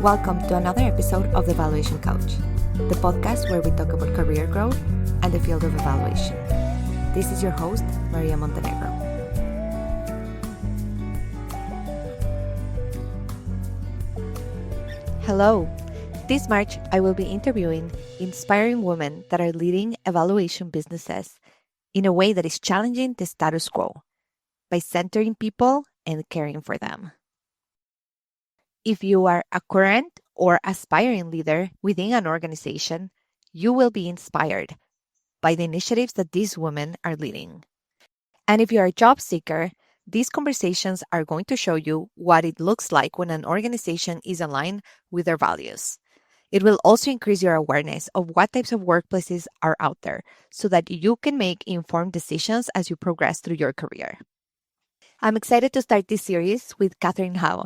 Welcome to another episode of The Evaluation Couch, the podcast where we talk about career growth and the field of evaluation. This is your host, Maria Montenegro. Hello. This March, I will be interviewing inspiring women that are leading evaluation businesses in a way that is challenging the status quo by centering people and caring for them. If you are a current or aspiring leader within an organization, you will be inspired by the initiatives that these women are leading. And if you are a job seeker, these conversations are going to show you what it looks like when an organization is aligned with their values. It will also increase your awareness of what types of workplaces are out there so that you can make informed decisions as you progress through your career. I'm excited to start this series with Catherine Haugh.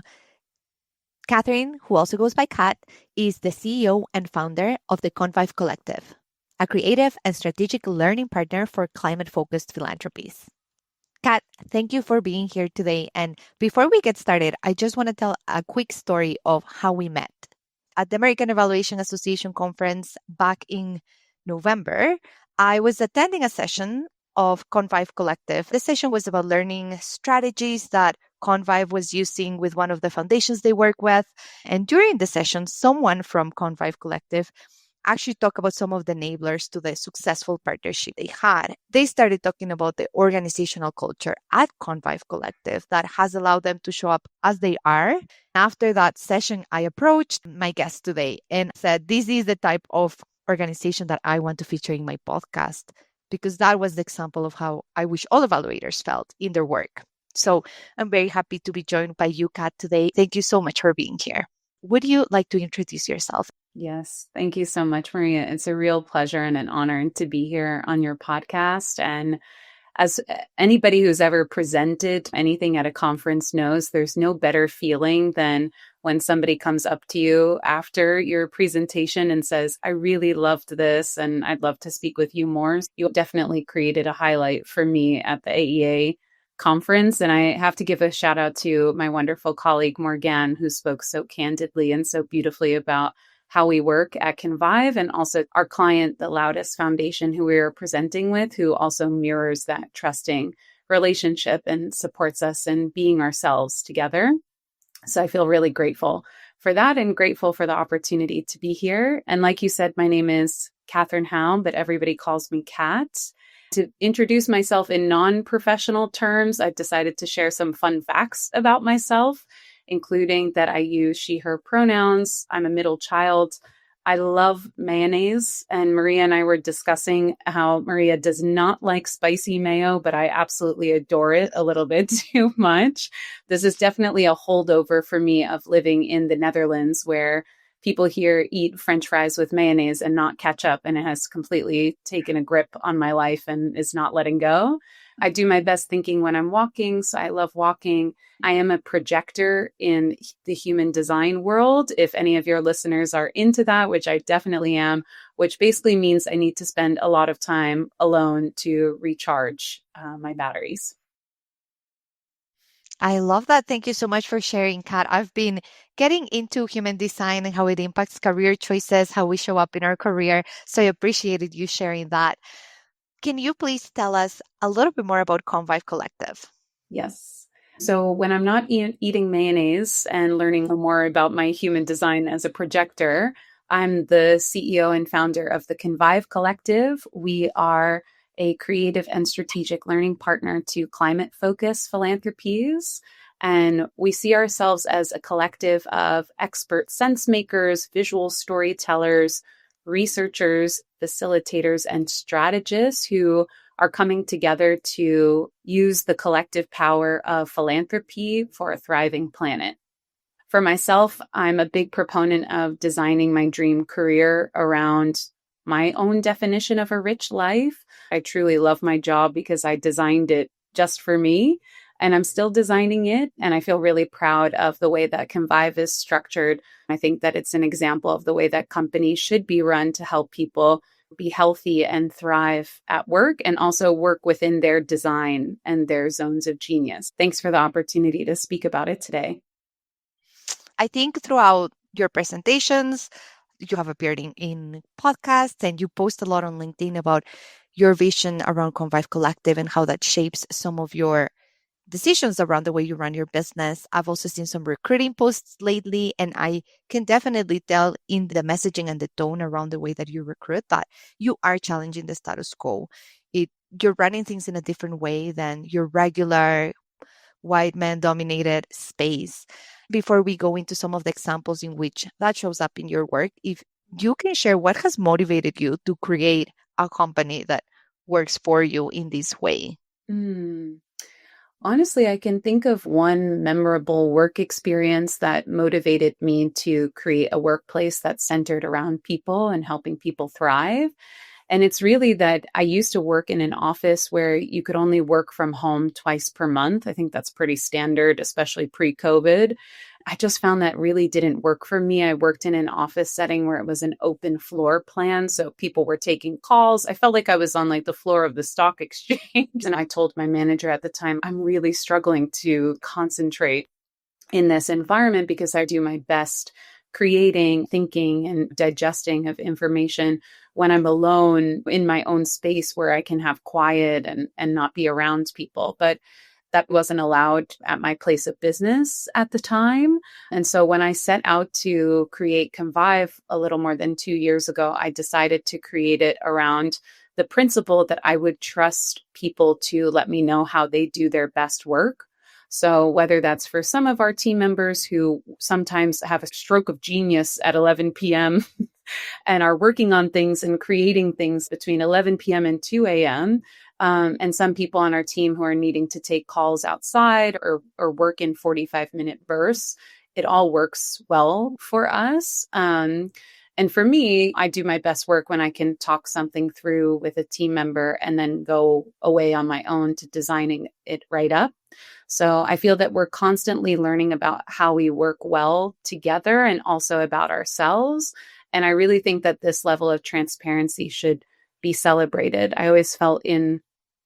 Catherine, who also goes by Kat, is the CEO and founder of the Convive Collective, a creative and strategic learning partner for climate-focused philanthropies. Kat, thank you for being here today. And before we get started, I just want to tell a quick story of how we met. At the American Evaluation Association conference back in November, I was attending a session of Convive Collective. The session was about learning strategies that Convive was using with one of the foundations they work with. And during the session, someone from Convive Collective actually talked about some of the enablers to the successful partnership they had. They started talking about the organizational culture at Convive Collective that has allowed them to show up as they are. After that session, I approached my guest today and said, this is the type of organization that I want to feature in my podcast, because that was the example of how I wish all evaluators felt in their work. So I'm very happy to be joined by you, Kat, today. Thank you so much for being here. Would you like to introduce yourself? Yes. Thank you so much, Maria. It's a real pleasure and an honor to be here on your podcast. And as anybody who's ever presented anything at a conference knows, there's no better feeling than when somebody comes up to you after your presentation and says, I really loved this and I'd love to speak with you more. You definitely created a highlight for me at the AEA conference. And I have to give a shout out to my wonderful colleague, Morgan, who spoke so candidly and so beautifully about how we work at Convive, and also our client, the Loudest Foundation, who we are presenting with, who also mirrors that trusting relationship and supports us in being ourselves together. So I feel really grateful for that and grateful for the opportunity to be here. And like you said, my name is Catherine Haugh, but everybody calls me Kat. To introduce myself in non-professional terms, I've decided to share some fun facts about myself, including that I use she, her pronouns. I'm a middle child. I love mayonnaise. And Maria and I were discussing how Maria does not like spicy mayo, but I absolutely adore it a little bit too much. This is definitely a holdover for me of living in the Netherlands, where people here eat French fries with mayonnaise and not ketchup, and it has completely taken a grip on my life and is not letting go. I do my best thinking when I'm walking, so I love walking. I am a projector in the human design world. If any of your listeners are into that, which I definitely am, which basically means I need to spend a lot of time alone to recharge my batteries. I love that. Thank you so much for sharing, Kat. I've been getting into human design and how it impacts career choices, how we show up in our career. So I appreciated you sharing that. Can you please tell us a little bit more about Convive Collective? Yes. So when I'm not eating mayonnaise and learning more about my human design as a projector, I'm the CEO and founder of the Convive Collective. We are a creative and strategic learning partner to climate-focused philanthropies. And we see ourselves as a collective of expert sense makers, visual storytellers, researchers, facilitators, and strategists who are coming together to use the collective power of philanthropy for a thriving planet. For myself, I'm a big proponent of designing my dream career around my own definition of a rich life. I truly love my job because I designed it just for me, and I'm still designing it. And I feel really proud of the way that Convive is structured. I think that it's an example of the way that companies should be run to help people be healthy and thrive at work, and also work within their design and their zones of genius. Thanks for the opportunity to speak about it today. I think throughout your presentations. You have appeared in podcasts, and you post a lot on LinkedIn about your vision around Convive Collective and how that shapes some of your decisions around the way you run your business. I've also seen some recruiting posts lately, and I can definitely tell in the messaging and the tone around the way that you recruit that you are challenging the status quo. You're running things in a different way than your regular white man dominated space. Before we go into some of the examples in which that shows up in your work, if you can share what has motivated you to create a company that works for you in this way. Mm. Honestly, I can think of one memorable work experience that motivated me to create a workplace that's centered around people and helping people thrive. And it's really that I used to work in an office where you could only work from home twice per month. I think that's pretty standard, especially pre-COVID. I just found that really didn't work for me. I worked in an office setting where it was an open floor plan. So people were taking calls. I felt like I was on like the floor of the stock exchange. And I told my manager at the time, I'm really struggling to concentrate in this environment because I do my best creating, thinking, and digesting of information when I'm alone in my own space where I can have quiet and not be around people. But that wasn't allowed at my place of business at the time. And so when I set out to create Convive a little more than 2 years ago, I decided to create it around the principle that I would trust people to let me know how they do their best work. So whether that's for some of our team members who sometimes have a stroke of genius at 11 p.m. and are working on things and creating things between 11 p.m. and 2 a.m., and some people on our team who are needing to take calls outside or work in 45-minute bursts, it all works well for us. And for me, I do my best work when I can talk something through with a team member and then go away on my own to designing it right up. So I feel that we're constantly learning about how we work well together and also about ourselves. And I really think that this level of transparency should be celebrated. I always felt in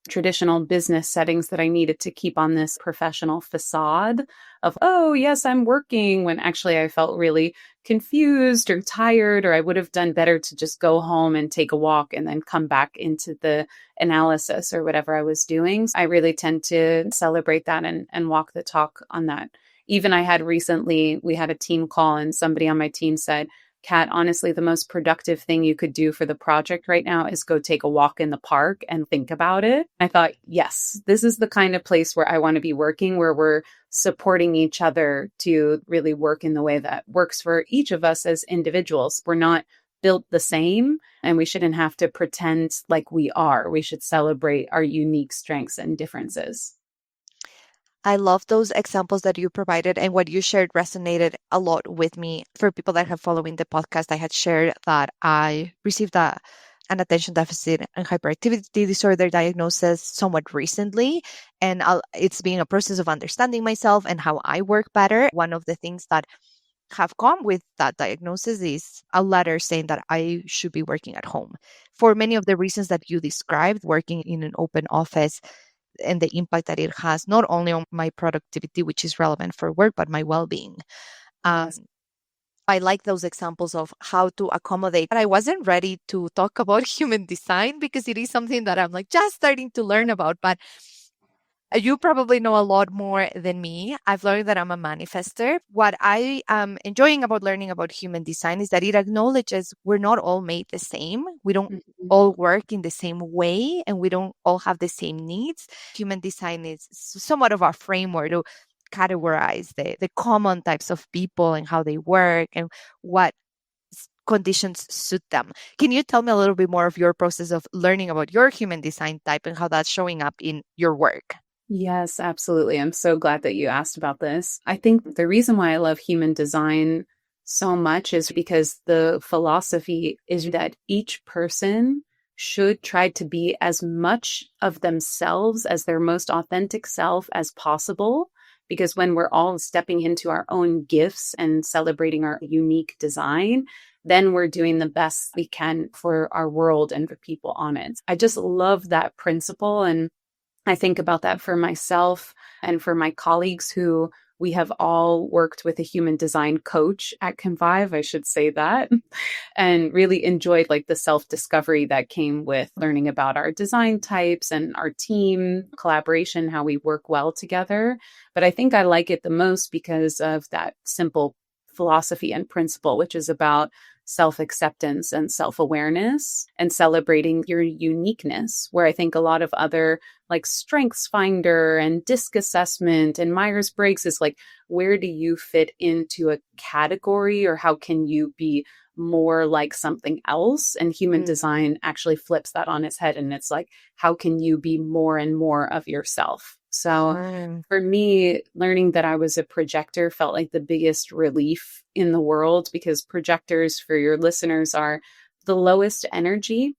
traditional business settings that I needed to keep on this professional facade of, oh, yes, I'm working, when actually I felt really confused or tired, or I would have done better to just go home and take a walk and then come back into the analysis or whatever I was doing. I really tend to celebrate that and walk the talk on that. Even I had recently, we had a team call and somebody on my team said, Kat, honestly, the most productive thing you could do for the project right now is go take a walk in the park and think about it. I thought, yes, this is the kind of place where I want to be working, where we're supporting each other to really work in the way that works for each of us as individuals. We're not built the same, and we shouldn't have to pretend like we are. We should celebrate our unique strengths and differences. I love those examples that you provided, and what you shared resonated a lot with me. For people that have following the podcast, I had shared that I received an attention deficit and hyperactivity disorder diagnosis somewhat recently, and it's been a process of understanding myself and how I work better. One of the things that have come with that diagnosis is a letter saying that I should be working at home. For many of the reasons that you described, working in an open office and the impact that it has not only on my productivity, which is relevant for work, but my well-being. Um, Yes. I like those examples of how to accommodate. But I wasn't ready to talk about human design because it is something that I'm like just starting to learn about. But you probably know a lot more than me. I've learned that I'm a manifester. What I am enjoying about learning about human design is that it acknowledges we're not all made the same. We don't Mhm. all work in the same way and we don't all have the same needs. Human design is somewhat of a framework to categorize the common types of people and how they work and what conditions suit them. Can you tell me a little bit more of your process of learning about your human design type and how that's showing up in your work? Yes, absolutely. I'm so glad that you asked about this. I think the reason why I love human design so much is because the philosophy is that each person should try to be as much of themselves as their most authentic self as possible. Because when we're all stepping into our own gifts and celebrating our unique design, then we're doing the best we can for our world and for people on it. I just love that principle. And I think about that for myself and for my colleagues who We have all worked with a human design coach at Convive, I should say that, and really enjoyed like the self-discovery that came with learning about our design types and our team collaboration, how we work well together. But I think I like it the most because of that simple philosophy and principle, which is about self acceptance and self awareness and celebrating your uniqueness. Where I think a lot of other like Strengths Finder and DISC assessment and Myers Briggs is like, where do you fit into a category or how can you be more like something else? And human design actually flips that on its head. And it's like, how can you be more and more of yourself? So for me, learning that I was a projector felt like the biggest relief in the world, because projectors, for your listeners, are the lowest energy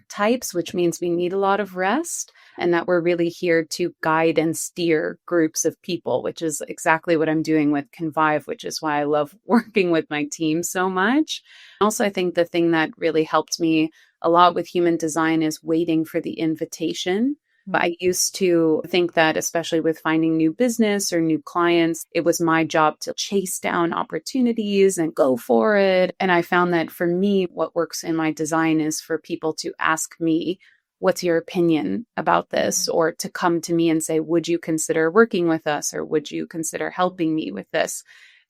types, which means we need a lot of rest, and that we're really here to guide and steer groups of people, which is exactly what I'm doing with Convive, which is why I love working with my team so much. Also, I think the thing that really helped me a lot with human design is waiting for the invitation. But I used to think that, especially with finding new business or new clients, it was my job to chase down opportunities and go for it. And I found that for me, what works in my design is for people to ask me, what's your opinion about this? Or to come to me and say, would you consider working with us? Or would you consider helping me with this?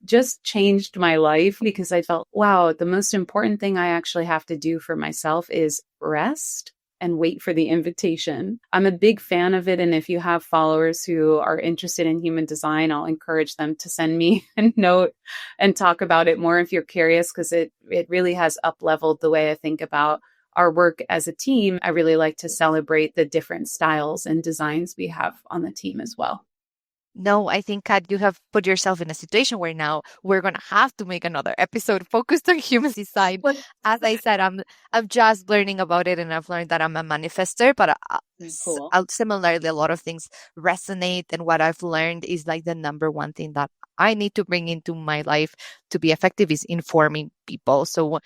Just changed my life, because I felt, wow, the most important thing I actually have to do for myself is rest and wait for the invitation. I'm a big fan of it. And if you have followers who are interested in human design, I'll encourage them to send me a note and talk about it more if you're curious, because it really has up-leveled the way I think about our work as a team. I really like to celebrate the different styles and designs we have on the team as well. No, I think, Kat, you have put yourself in a situation where now we're going to have to make another episode focused on human design. As I said, I'm just learning about it, and I've learned that I'm a manifester, but Cool. similarly, a lot of things resonate. And what I've learned is like the number one thing that I need to bring into my life to be effective is informing people. So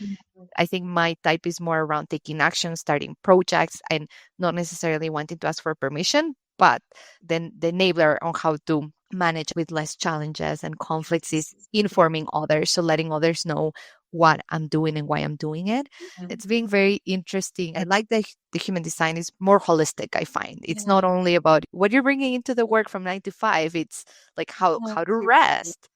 I think my type is more around taking action, starting projects, and not necessarily wanting to ask for permission, but then the enabler on how to manage with less challenges and conflicts is informing others. So letting others know what I'm doing and why I'm doing it. It's being very interesting. I like that the human design is more holistic, I find. It's not only about what you're bringing into the work from 9 to 5. It's like how to rest,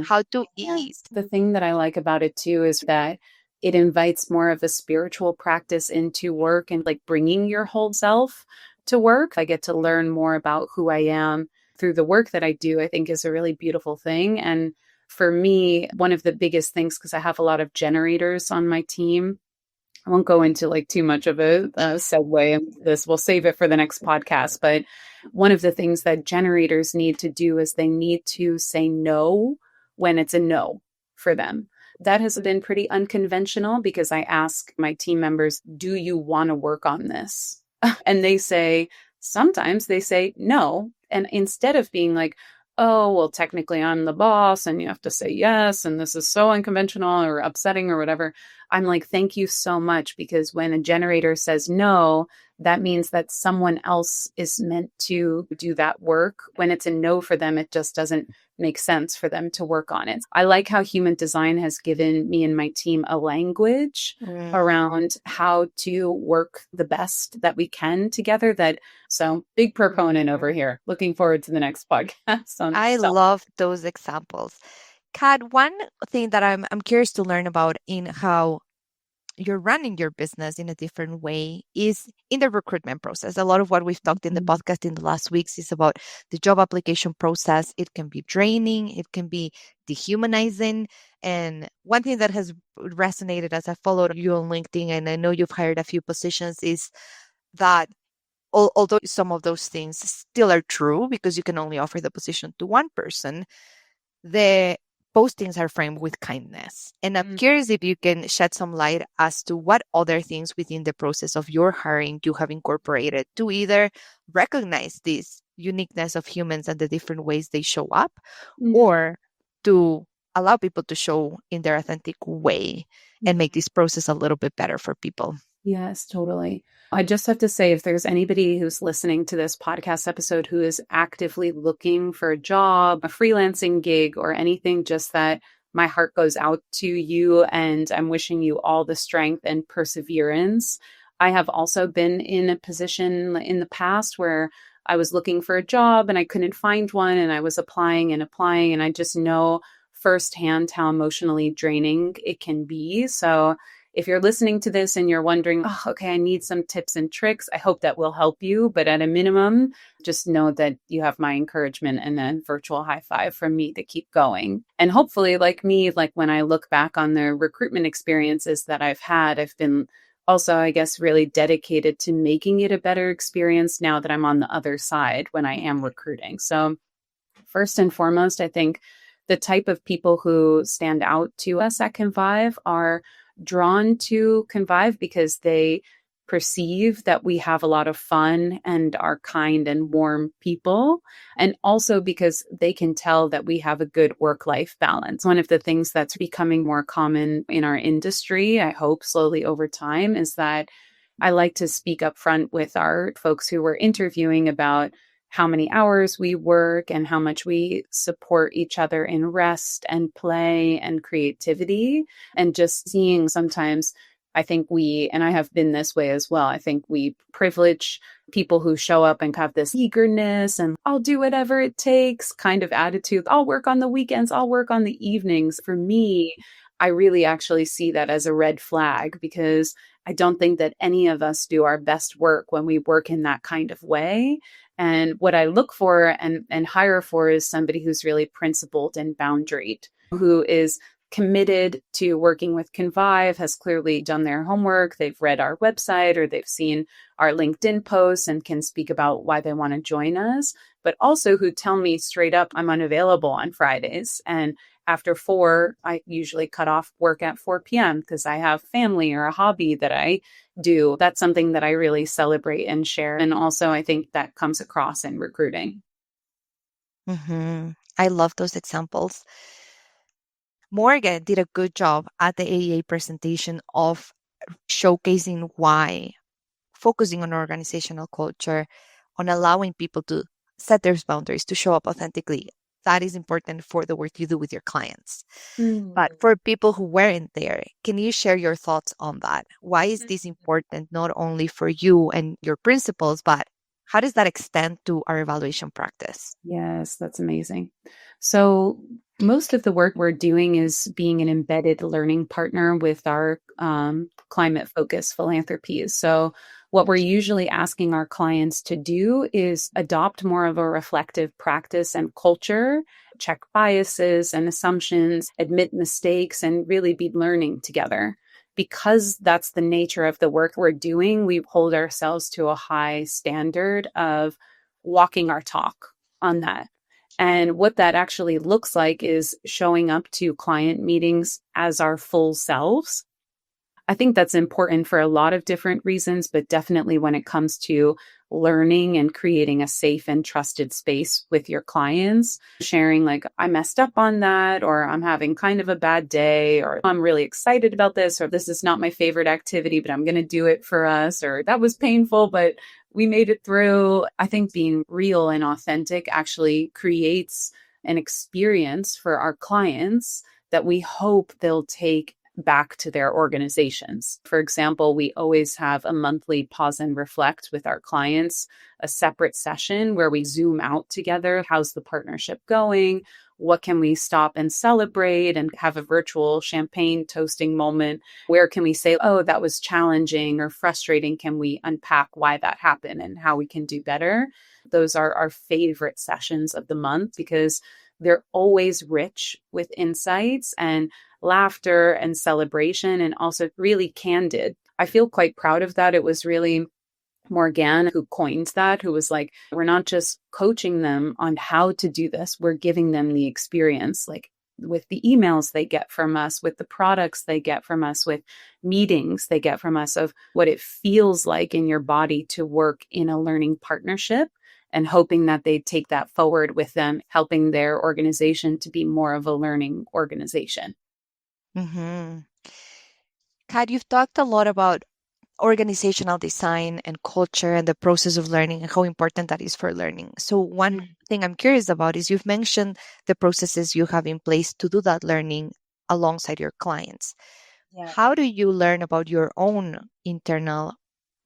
how to eat. The thing that I like about it too is that it invites more of a spiritual practice into work and like bringing your whole self to work. I get to learn more about who I am through the work that I do, I think is a really beautiful thing. And for me, one of the biggest things, because I have a lot of generators on my team, I won't go into like too much of a segue in this. We'll save it for the next podcast. But one of the things that generators need to do is they need to say no when it's a no for them. That has been pretty unconventional, because I ask my team members, do you want to work on this? And sometimes they say no. And instead of being like, oh, well, technically I'm the boss and you have to say yes, and this is so unconventional or upsetting or whatever, I'm like, thank you so much. Because when a generator says no, that means that someone else is meant to do that work. When it's a no for them, it just doesn't make sense for them to work on it. I like how human design has given me and my team a language around how to work the best that we can together. So big proponent over here. Looking forward to the next podcast. I love those examples. Kat, one thing that I'm curious to learn about in how you're running your business in a different way is in the recruitment process. A lot of what we've talked in the podcast in the last weeks is about the job application process. It can be draining, it can be dehumanizing. And one thing that has resonated as I followed you on LinkedIn, and I know you've hired a few positions, is that although some of those things still are true because you can only offer the position to one person, the postings are framed with kindness. And I'm curious if you can shed some light as to what other things within the process of your hiring you have incorporated to either recognize this uniqueness of humans and the different ways they show up, or to allow people to show in their authentic way and make this process a little bit better for people. Yes, totally. I just have to say, if there's anybody who's listening to this podcast episode who is actively looking for a job, a freelancing gig, or anything, just that my heart goes out to you and I'm wishing you all the strength and perseverance. I have also been in a position in the past where I was looking for a job and I couldn't find one and I was applying and applying, and I just know firsthand how emotionally draining it can be. So, if you're listening to this and you're wondering, oh, okay, I need some tips and tricks, I hope that will help you. But at a minimum, just know that you have my encouragement and a virtual high five from me to keep going. And hopefully, like me, like when I look back on the recruitment experiences that I've had, I've been also, I guess, really dedicated to making it a better experience now that I'm on the other side when I am recruiting. So, first and foremost, I think the type of people who stand out to us at Convive are drawn to Convive because they perceive that we have a lot of fun and are kind and warm people. And also because they can tell that we have a good work-life balance. One of the things that's becoming more common in our industry, I hope slowly over time, is that I like to speak up front with our folks who we're interviewing about how many hours we work and how much we support each other in rest and play and creativity. And just seeing sometimes, I think we, and I have been this way as well, I think we privilege people who show up and have this eagerness and I'll do whatever it takes kind of attitude. I'll work on the weekends, I'll work on the evenings. For me, I really actually see that as a red flag because I don't think that any of us do our best work when we work in that kind of way. And what I look for and hire for is somebody who's really principled and boundaried, who is committed to working with Convive, has clearly done their homework, they've read our website or they've seen our LinkedIn posts and can speak about why they want to join us, but also who tell me straight up, I'm unavailable on Fridays. And after 4, I usually cut off work at 4 p.m. because I have family or a hobby that I do. That's something that I really celebrate and share. And also, I think that comes across in recruiting. I love those examples. Morgan did a good job at the AEA presentation of showcasing why focusing on organizational culture, on allowing people to set their boundaries, to show up authentically. That is important for the work you do with your clients. But for people who weren't there, can you share your thoughts on that? Why is this important not only for you and your principals, but how does that extend to our evaluation practice? Yes, that's amazing. So, most of the work we're doing is being an embedded learning partner with our climate focused philanthropies. So, what we're usually asking our clients to do is adopt more of a reflective practice and culture, check biases and assumptions, admit mistakes, and really be learning together. Because that's the nature of the work we're doing, we hold ourselves to a high standard of walking our talk on that. And what that actually looks like is showing up to client meetings as our full selves. I think that's important for a lot of different reasons, but definitely when it comes to learning and creating a safe and trusted space with your clients, sharing like, I messed up on that, or I'm having kind of a bad day, or I'm really excited about this, or this is not my favorite activity, but I'm going to do it for us, or that was painful, but we made it through. I think being real and authentic actually creates an experience for our clients that we hope they'll take back to their organizations. For example, we always have a monthly pause and reflect with our clients, a separate session where we zoom out together. How's the partnership going? What can we stop and celebrate and have a virtual champagne toasting moment? Where can we say, oh, that was challenging or frustrating? Can we unpack why that happened and how we can do better? Those are our favorite sessions of the month because they're always rich with insights and laughter and celebration, and also really candid. I feel quite proud of that. It was really Morgan who coined that, who was like, we're not just coaching them on how to do this, we're giving them the experience, like with the emails they get from us, with the products they get from us, with meetings they get from us, of what it feels like in your body to work in a learning partnership, and hoping that they take that forward with them, helping their organization to be more of a learning organization. Mm-hmm. Kat, you've talked a lot about organizational design and culture and the process of learning and how important that is for learning. So, one thing I'm curious about is you've mentioned the processes you have in place to do that learning alongside your clients. Yeah. How do you learn about your own internal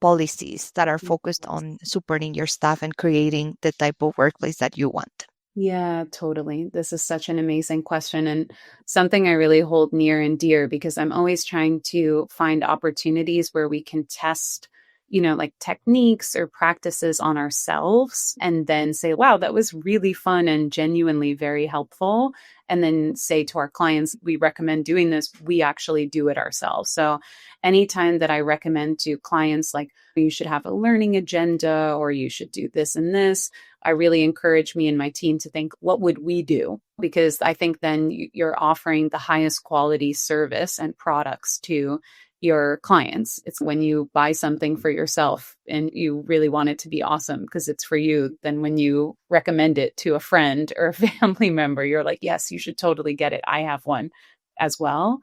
policies that are focused Yes. on supporting your staff and creating the type of workplace that you want? Yeah, totally. This is such an amazing question and something I really hold near and dear because I'm always trying to find opportunities where we can test, like techniques or practices on ourselves and then say, wow, that was really fun and genuinely very helpful. And then say to our clients, we recommend doing this, we actually do it ourselves. So anytime that I recommend to clients, like, you should have a learning agenda or you should do this and this, I really encourage me and my team to think, what would we do? Because I think then you're offering the highest quality service and products to your clients. It's when you buy something for yourself and you really want it to be awesome because it's for you. Then when you recommend it to a friend or a family member, you're like, yes, you should totally get it. I have one as well.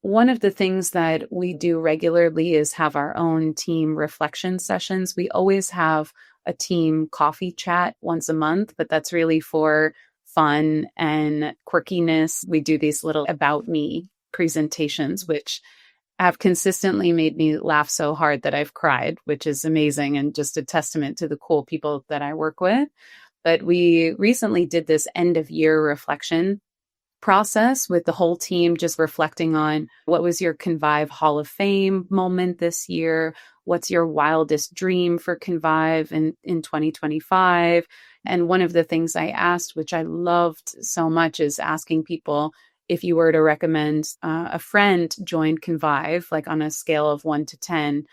One of the things that we do regularly is have our own team reflection sessions. We always have a team coffee chat once a month, but that's really for fun and quirkiness. We do these little about me presentations, which have consistently made me laugh so hard that I've cried, which is amazing and just a testament to the cool people that I work with. But we recently did this end of year reflection process with the whole team, just reflecting on what was your Convive Hall of Fame moment this year? What's your wildest dream for Convive in 2025? And one of the things I asked, which I loved so much, is asking people if you were to recommend a friend join Convive, like on a scale of 1 to 10,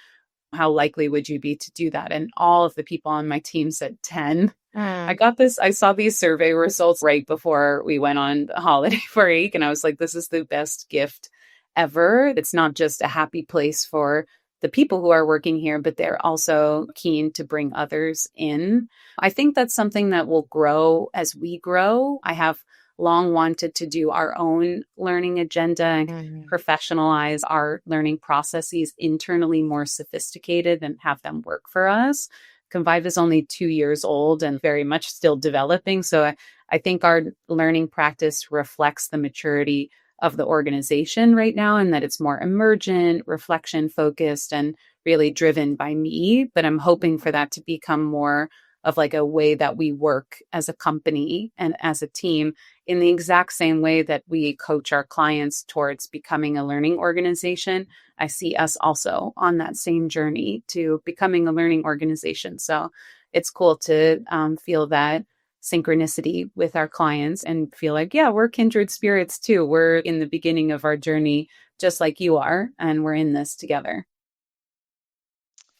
how likely would you be to do that? And all of the people on my team said 10. Mm, I saw these survey results right before we went on holiday break. And I was like, this is the best gift ever. It's not just a happy place for the people who are working here, but they're also keen to bring others in. I think that's something that will grow as we grow. I have long wanted to do our own learning agenda and mm. professionalize our learning processes internally more sophisticated and have them work for us. Convive is only 2 years old and very much still developing. So I think our learning practice reflects the maturity of the organization right now and that it's more emergent, reflection focused, and really driven by me. But I'm hoping for that to become more of like a way that we work as a company and as a team in the exact same way that we coach our clients towards becoming a learning organization. I see us also on that same journey to becoming a learning organization. So it's cool to feel that synchronicity with our clients and feel like, yeah, we're kindred spirits too. We're in the beginning of our journey, just like you are, and we're in this together.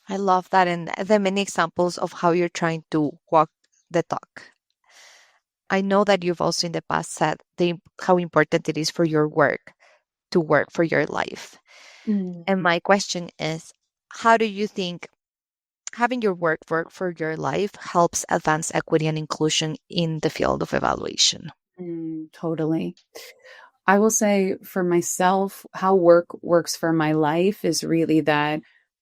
I love that and the many examples of how you're trying to walk the talk. I know that you've also in the past said how important it is for your work to work for your life. And Mm. my question is, how do you think having your work for your life helps advance equity and inclusion in the field of evaluation? Totally. I will say for myself, how work works for my life is really that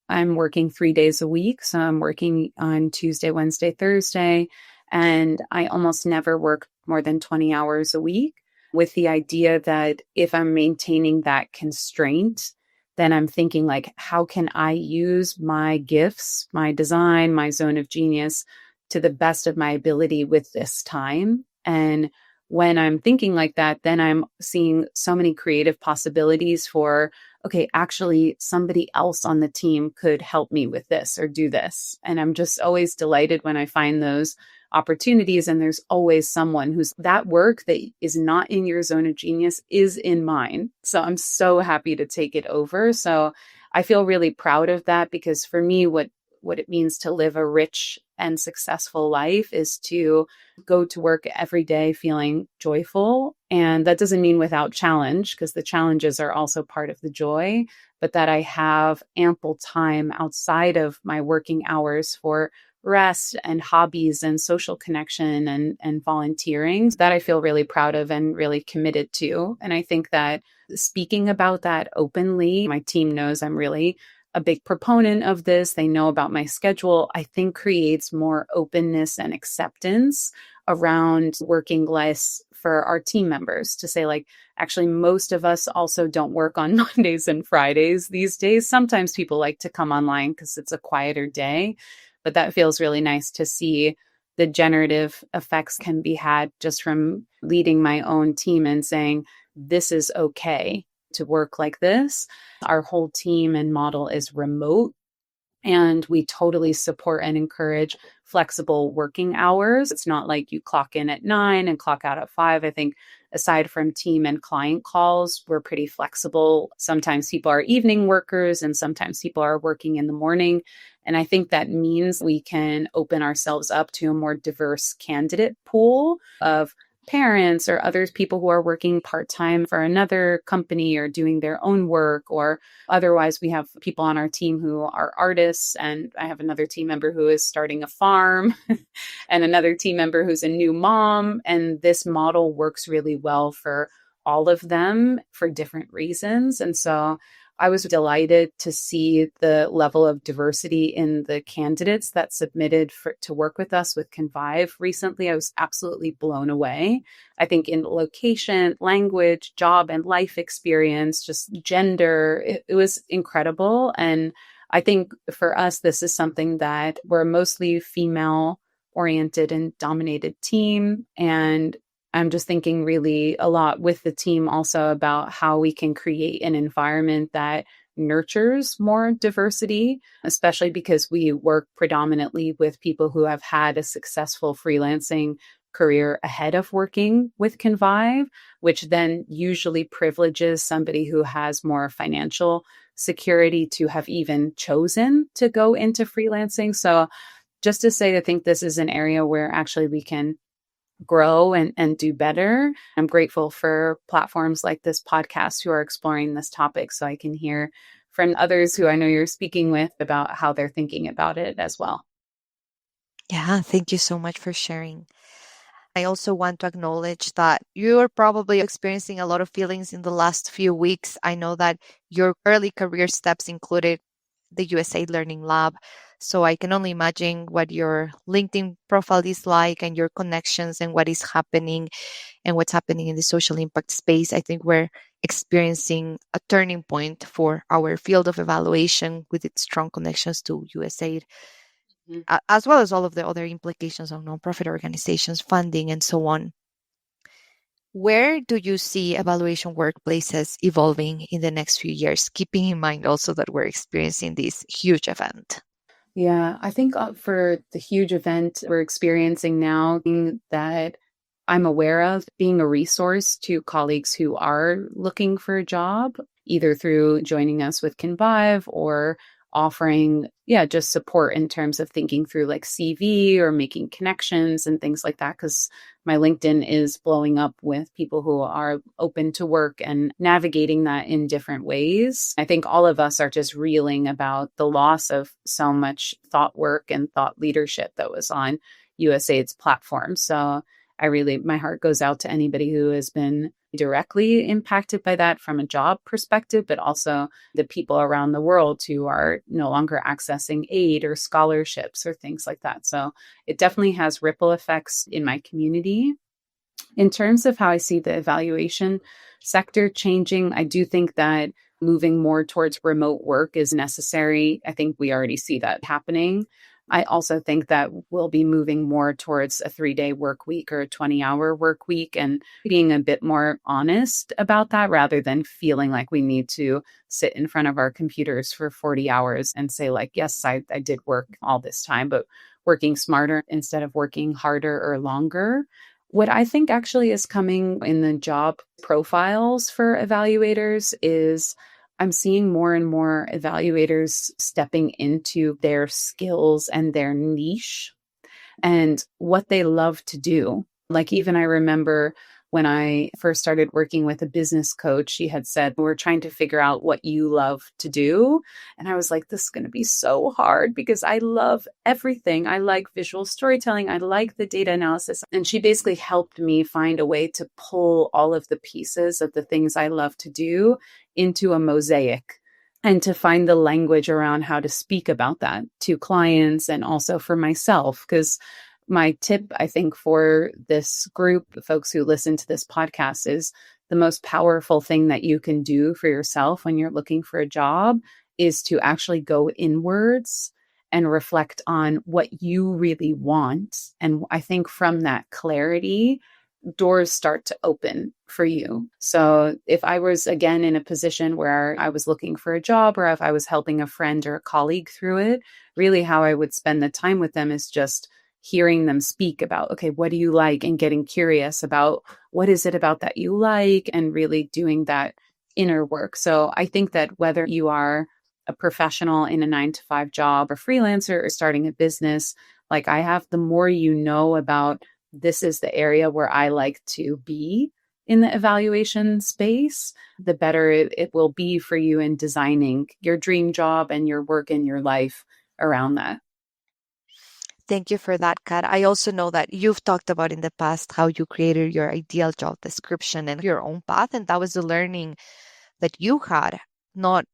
I'm working 3 days a week. So I'm working on Tuesday, Wednesday, Thursday, and I almost never work more than 20 hours a week with the idea that if I'm maintaining that constraint, then I'm thinking like, how can I use my gifts, my design, my zone of genius to the best of my ability with this time? And when I'm thinking like that, then I'm seeing so many creative possibilities for, okay, actually, somebody else on the team could help me with this or do this. And I'm just always delighted when I find those opportunities. And there's always someone who's that work that is not in your zone of genius is in mine. So I'm so happy to take it over. So I feel really proud of that because for me, what it means to live a rich and successful life is to go to work every day feeling joyful. And that doesn't mean without challenge, because the challenges are also part of the joy, but that I have ample time outside of my working hours for rest and hobbies and social connection and volunteering that I feel really proud of and really committed to. And I think that speaking about that openly, my team knows I'm really a big proponent of this, they know about my schedule, I think creates more openness and acceptance around working less for our team members to say, like, actually, most of us also don't work on Mondays and Fridays these days. Sometimes people like to come online because it's a quieter day, but that feels really nice to see the generative effects can be had just from leading my own team and saying, this is okay to work like this. Our whole team and model is remote. And we totally support and encourage flexible working hours. It's not like you clock in at 9 and clock out at 5. I think aside from team and client calls, we're pretty flexible. Sometimes people are evening workers and sometimes people are working in the morning. And I think that means we can open ourselves up to a more diverse candidate pool of parents or other people who are working part-time for another company or doing their own work, or otherwise we have people on our team who are artists, and I have another team member who is starting a farm and another team member who's a new mom, and this model works really well for all of them for different reasons. And so I was delighted to see the level of diversity in the candidates that submitted to work with us with Convive recently. I was absolutely blown away. I think in location, language, job and life experience, just gender, it was incredible. And I think for us, this is something that we're a mostly female oriented and dominated team. And I'm just thinking really a lot with the team also about how we can create an environment that nurtures more diversity, especially because we work predominantly with people who have had a successful freelancing career ahead of working with Convive, which then usually privileges somebody who has more financial security to have even chosen to go into freelancing. So just to say, I think this is an area where actually we can grow and do better. I'm grateful for platforms like this podcast who are exploring this topic so I can hear from others who I know you're speaking with about how they're thinking about it as well. Yeah, thank you so much for sharing. I also want to acknowledge that you are probably experiencing a lot of feelings in the last few weeks. I know that your early career steps included the USA Learning Lab. So I can only imagine what your LinkedIn profile is like and your connections and what is happening and what's happening in the social impact space. I think we're experiencing a turning point for our field of evaluation with its strong connections to USAID, Mhm. as well as all of the other implications on nonprofit organizations, funding, and so on. Where do you see evaluation workplaces evolving in the next few years, keeping in mind also that we're experiencing this huge event? Yeah, I think for the huge event we're experiencing now, that I'm aware of being a resource to colleagues who are looking for a job, either through joining us with Convive or offering, yeah, just support in terms of thinking through like CV or making connections and things like that. Because my LinkedIn is blowing up with people who are open to work and navigating that in different ways. I think all of us are just reeling about the loss of so much thought work and thought leadership that was on USAID's platform. So my heart goes out to anybody who has been directly impacted by that from a job perspective, but also the people around the world who are no longer accessing aid or scholarships or things like that. So it definitely has ripple effects in my community. In terms of how I see the evaluation sector changing, I do think that moving more towards remote work is necessary. I think we already see that happening. I also think that we'll be moving more towards a 3-day work week or a 20-hour work week and being a bit more honest about that rather than feeling like we need to sit in front of our computers for 40 hours and say, like, yes, I did work all this time, but working smarter instead of working harder or longer. What I think actually is coming in the job profiles for evaluators is I'm seeing more and more evaluators stepping into their skills and their niche and what they love to do. Like, even I remember when I first started working with a business coach, she had said, we're trying to figure out what you love to do. And I was like, this is going to be so hard because I love everything. I like visual storytelling. I like the data analysis. And she basically helped me find a way to pull all of the pieces of the things I love to do into a mosaic and to find the language around how to speak about that to clients and also for myself. Because my tip, I think, for this group, the folks who listen to this podcast, is the most powerful thing that you can do for yourself when you're looking for a job is to actually go inwards and reflect on what you really want. And I think from that clarity, doors start to open for you. So if I was again in a position where I was looking for a job, or if I was helping a friend or a colleague through it, really how I would spend the time with them is just hearing them speak about, okay, what do you like? And getting curious about what is it about that you like, and really doing that inner work. So I think that whether you are a professional in a 9-to-5 job or freelancer or starting a business like I have, the more you know about this is the area where I like to be in the evaluation space, the better it will be for you in designing your dream job and your work and your life around that. Thank you for that, Kat. I also know that you've talked about in the past how you created your ideal job description and your own path. And that was the learning that you had, not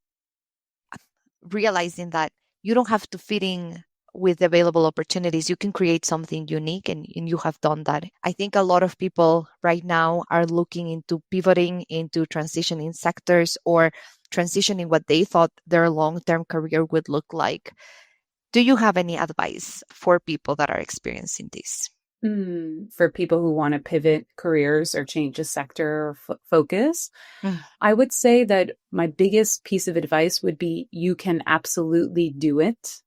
realizing that you don't have to fit in with available opportunities. You can create something unique, and you have done that. I think a lot of people right now are looking into pivoting into transitioning sectors or transitioning what they thought their long-term career would look like. Do you have any advice for people that are experiencing this? For people who want to pivot careers or change a sector or focus, Mm. I would say that my biggest piece of advice would be you can absolutely do it.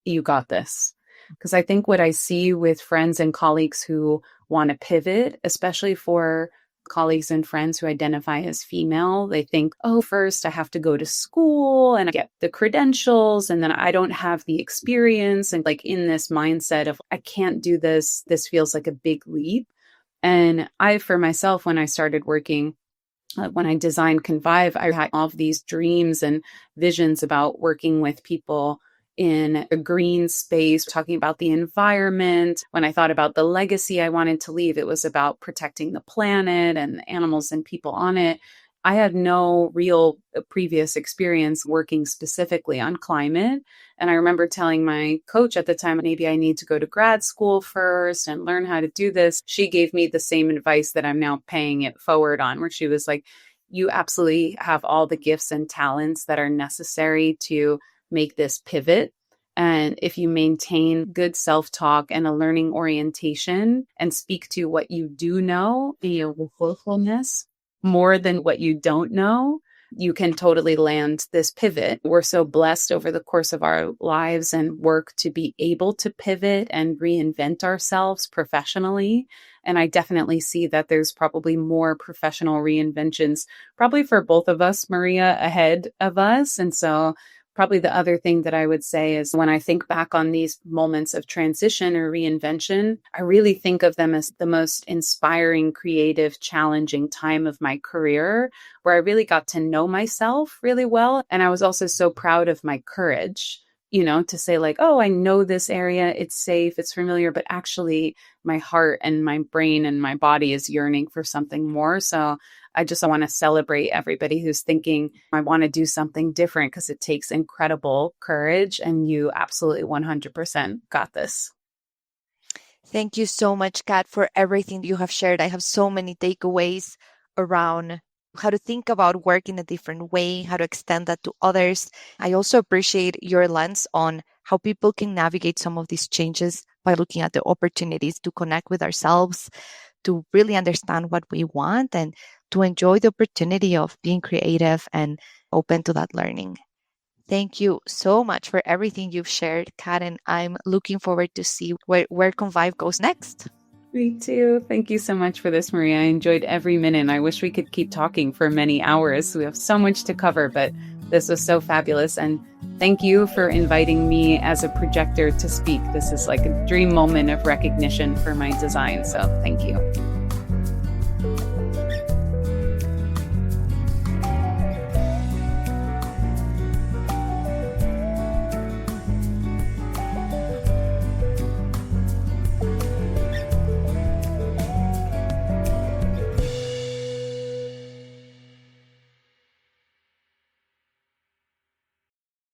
You got this. Because I think what I see with friends and colleagues who want to pivot, especially for colleagues and friends who identify as female, they think, oh, first I have to go to school and get the credentials, and then I don't have the experience. And like in this mindset of, I can't do this. This feels like a big leap. And I, for myself, when I started working, when I designed Convive, I had all of these dreams and visions about working with people in a green space, talking about the environment. When I thought about the legacy I wanted to leave, it was about protecting the planet and the animals and people on it. I had no real previous experience working specifically on climate. And I remember telling my coach at the time, maybe I need to go to grad school first and learn how to do this. She gave me the same advice that I'm now paying it forward on, where she was like, you absolutely have all the gifts and talents that are necessary to make this pivot. And if you maintain good self-talk and a learning orientation and speak to what you do know, be your willfulness more than what you don't know, you can totally land this pivot. We're so blessed over the course of our lives and work to be able to pivot and reinvent ourselves professionally. And I definitely see that there's probably more professional reinventions, probably for both of us, Maria, ahead of us. And so probably the other thing that I would say is when I think back on these moments of transition or reinvention, I really think of them as the most inspiring, creative, challenging time of my career, where I really got to know myself really well. And I was also so proud of my courage, to say like, oh, I know this area, it's safe, it's familiar, but actually my heart and my brain and my body is yearning for something more. So I just want to celebrate everybody who's thinking, I want to do something different, because it takes incredible courage, and you absolutely 100% got this. Thank you so much, Kat, for everything you have shared. I have so many takeaways around how to think about work in a different way, how to extend that to others. I also appreciate your lens on how people can navigate some of these changes by looking at the opportunities to connect with ourselves, to really understand what we want, and to enjoy the opportunity of being creative and open to that learning. Thank you so much for everything you've shared, Kat, and I'm looking forward to see where Convive goes next. Me too. Thank you so much for this, Maria. I enjoyed every minute. I wish we could keep talking for many hours. We have so much to cover, but this was so fabulous. And thank you for inviting me as a projector to speak. This is like a dream moment of recognition for my design. So thank you.